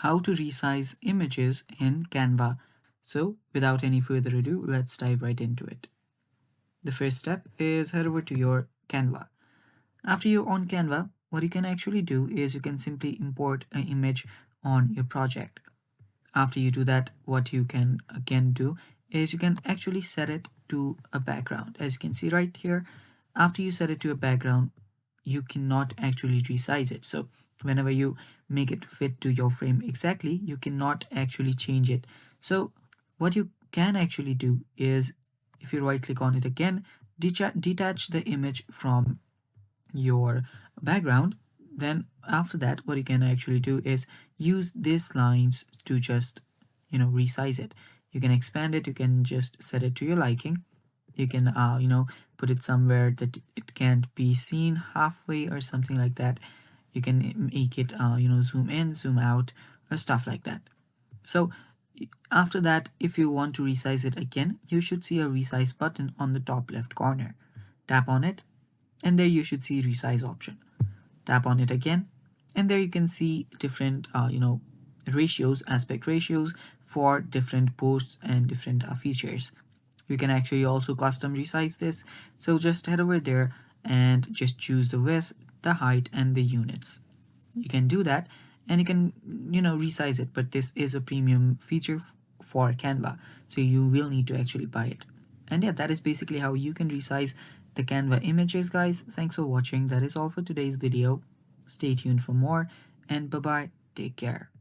how to resize images in Canva. So without any further ado, let's dive right into it. The first step is head over to your Canva. After you're on Canva, what you can actually do is you can simply import an image on your project. After you do that, what you can again do is you can actually set it to a background. As you can see right here, after you set it to a background, you cannot actually resize it. So whenever you make it fit to your frame exactly, you cannot actually change it. So what you can actually do is, if you right click on it again, detach the image from your background. Then after that, what you can actually do is use these lines to just resize it. You can expand it, you can just set it to your liking. You can put it somewhere that it can't be seen halfway or something like that. You can make it zoom in, zoom out, or stuff like that. So after that, if you want to resize it again, you should see a resize button on the top left corner. Tap on it, and there you should see resize option. Tap on it again, and there you can see different ratios, aspect ratios for different posts and different features. You can actually also custom resize this, so just head over there and just choose the width, the height, and the units. You can do that, and you can resize it, but this is a premium feature for Canva, so you will need to actually buy it. And yeah, that is basically how you can resize the Canva images, guys. Thanks for watching. That is all for today's video. Stay tuned for more, and bye bye. Take care.